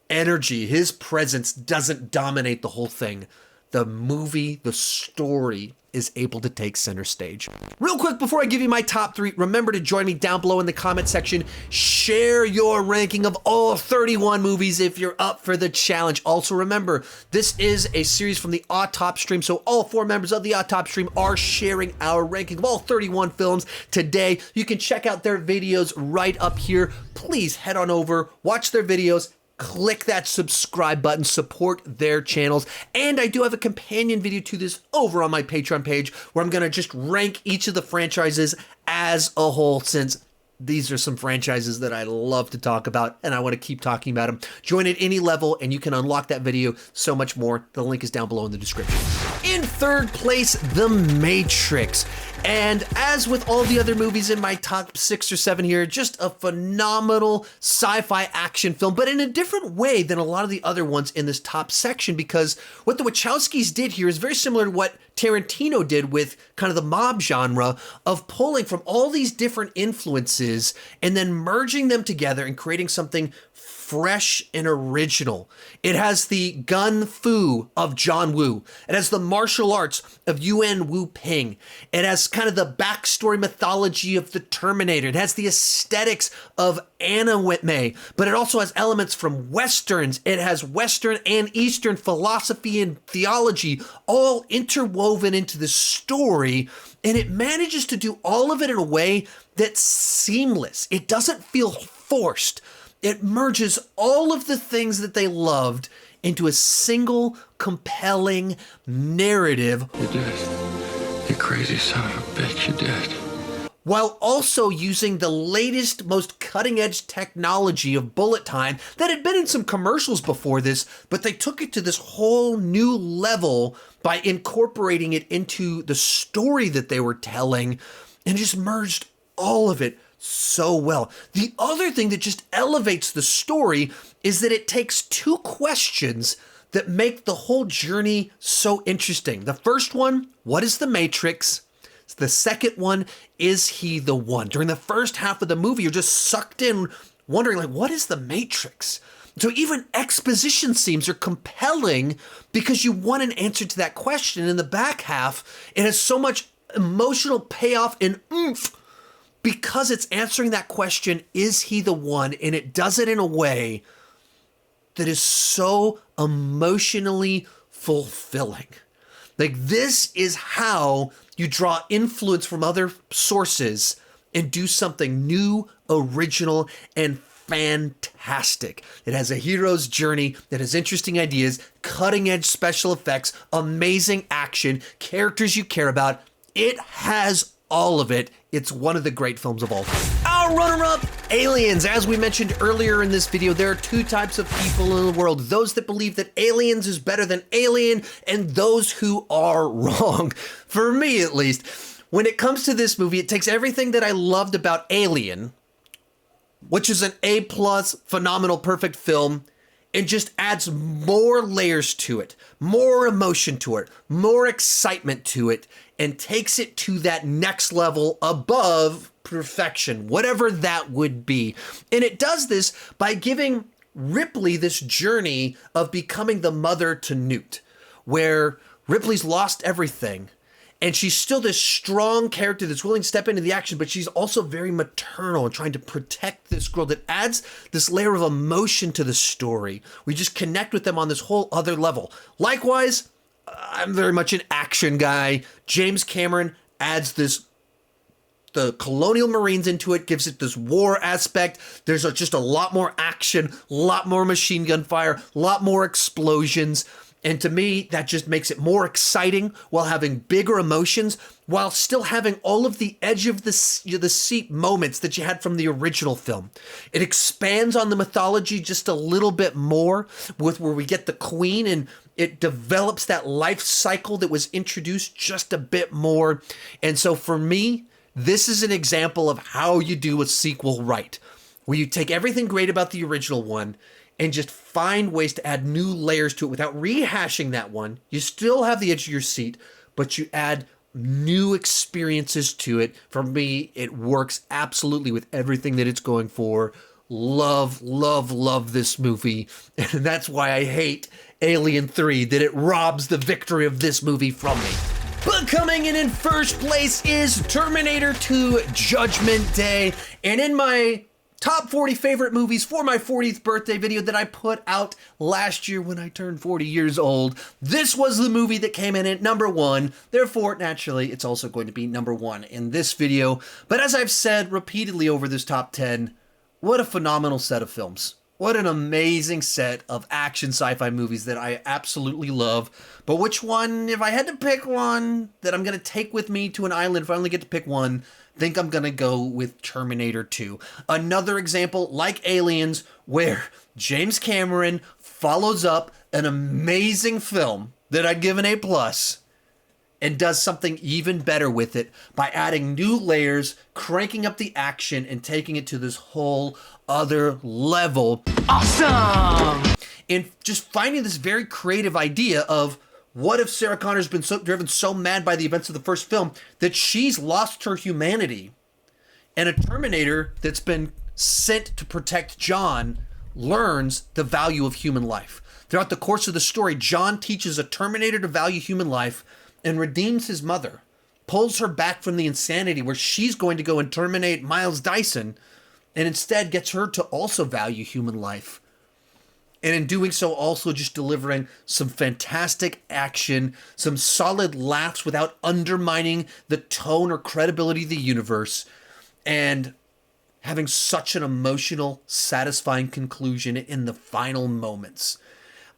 energy, his presence doesn't dominate the whole thing. The movie, the story is able to take center stage. Real quick, before I give you my top 3, remember to join me down below in the comment section. Share your ranking of all 31 movies if you're up for the challenge. Also remember, this is a series from the Autopstream, so all 4 members of the Autopstream are sharing our ranking of all 31 films today. You can check out their videos right up here. Please head on over, watch their videos, click that subscribe button, support their channels. And I do have a companion video to this over on my Patreon page where I'm going to just rank each of the franchises as a whole, since these are some franchises that I love to talk about and I want to keep talking about them. Join at any level and you can unlock that video so much more. The link is down below in the description. In third place, The Matrix. And as with all the other movies in my top 6 or 7 here, just a phenomenal sci-fi action film, but in a different way than a lot of the other ones in this top section, because what the Wachowskis did here is very similar to what Tarantino did with kind of the mob genre of pulling from all these different influences and then merging them together and creating something fresh and original. It has the gun fu of John Woo. It has the martial arts of Yuen Wu Ping. It has kind of the backstory mythology of the Terminator. It has the aesthetics of anime, but it also has elements from Westerns. It has Western and Eastern philosophy and theology all interwoven into the story, and it manages to do all of it in a way that's seamless. It doesn't feel forced. It merges all of the things that they loved into a single compelling narrative. You did. You crazy son of a bitch, you did. While also using the latest, most cutting-edge technology of bullet time that had been in some commercials before this, but they took it to this whole new level by incorporating it into the story that they were telling and just merged all of it so well. The other thing that just elevates the story is that it takes 2 questions that make the whole journey so interesting. The first one, what is the Matrix? The second one, is he the one? During the first half of the movie, you're just sucked in wondering, like, what is the Matrix? So even exposition scenes are compelling because you want an answer to that question. In the back half, it has so much emotional payoff and oomph because it's answering that question, is he the one? And it does it in a way that is so emotionally fulfilling. Like, this is how you draw influence from other sources and do something new, original, and fantastic. It has a hero's journey that has interesting ideas, cutting-edge special effects, amazing action, characters you care about. It has all of it. It's one of the great films of all time. Our runner-up, Aliens. As we mentioned earlier in this video, there are 2 types of people in the world. Those that believe that Aliens is better than Alien, and those who are wrong. For me, at least, when it comes to this movie, it takes everything that I loved about Alien, which is an A+ phenomenal, perfect film, and just adds more layers to it, more emotion to it, more excitement to it, and takes it to that next level above perfection, whatever that would be. And it does this by giving Ripley this journey of becoming the mother to Newt, where Ripley's lost everything, and she's still this strong character that's willing to step into the action, but she's also very maternal and trying to protect this girl. That adds this layer of emotion to the story. We just connect with them on this whole other level. Likewise, I'm very much an action guy. James Cameron adds the colonial Marines into it, gives it this war aspect. There's just a lot more action, a lot more machine gun fire, a lot more explosions. And to me, that just makes it more exciting while having bigger emotions, while still having all of the edge of the seat moments that you had from the original film. It expands on the mythology just a little bit more, with where we get the Queen, and it develops that life cycle that was introduced just a bit more. And so for me, this is an example of how you do a sequel right, where you take everything great about the original one and just find ways to add new layers to it without rehashing that one. You still have the edge of your seat, but you add new experiences to it. For me, it works absolutely with everything that it's going for. Love, love, love this movie. And that's why I hate Alien 3, that it robs the victory of this movie from me. But coming in first place is Terminator 2 Judgment Day. And in my top 40 favorite movies for my 40th birthday video that I put out last year when I turned 40 years old, this was the movie that came in at number 1. Therefore, naturally, it's also going to be number 1 in this video. But as I've said repeatedly over this top 10, what a phenomenal set of films. What an amazing set of action sci-fi movies that I absolutely love. But which one, if I had to pick one that I'm going to take with me to an island, if I only get to pick one, I think I'm going to go with Terminator 2. Another example, like Aliens, where James Cameron follows up an amazing film that I'd give an A+, and does something even better with it by adding new layers, cranking up the action, and taking it to this whole other level. Awesome! And just finding this very creative idea of what if Sarah Connor's been driven so mad by the events of the first film that she's lost her humanity, and a Terminator that's been sent to protect John learns the value of human life. Throughout the course of the story, John teaches a Terminator to value human life and redeems his mother, pulls her back from the insanity where she's going to go and terminate Miles Dyson, and instead gets her to also value human life. And in doing so, also just delivering some fantastic action, some solid laughs without undermining the tone or credibility of the universe, and having such an emotional, satisfying conclusion in the final moments.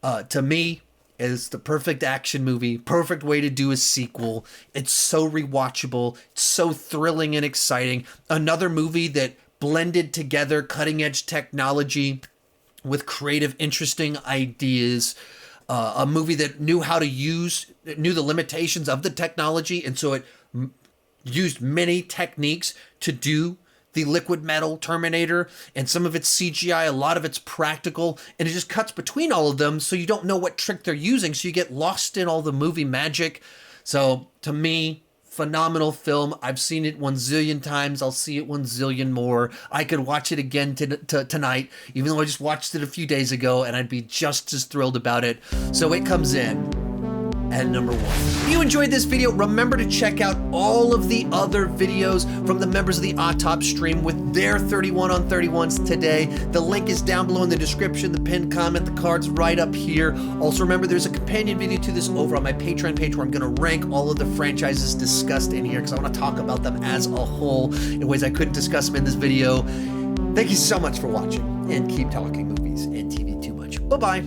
To me, is the perfect action movie, perfect way to do a sequel. It's so rewatchable, it's so thrilling and exciting. Another movie that blended together cutting edge technology with creative, interesting ideas. A movie that knew the limitations of the technology, and so it used many techniques to do the liquid metal Terminator, and some of it's CGI, a lot of it's practical, and it just cuts between all of them so you don't know what trick they're using, so you get lost in all the movie magic. So to me, phenomenal film. I've seen it 1 zillion times. I'll see it 1 zillion more. I could watch it again tonight, even though I just watched it a few days ago, and I'd be just as thrilled about it. So it comes in at number 1. If you enjoyed this video, remember to check out all of the other videos from the members of the Autopstream with their 31 on 31s today. The link is down below in the description, the pinned comment, the card's right up here. Also remember, there's a companion video to this over on my Patreon page where I'm going to rank all of the franchises discussed in here because I want to talk about them as a whole in ways I couldn't discuss them in this video. Thank you so much for watching, and keep talking movies and TV too much. Bye-bye.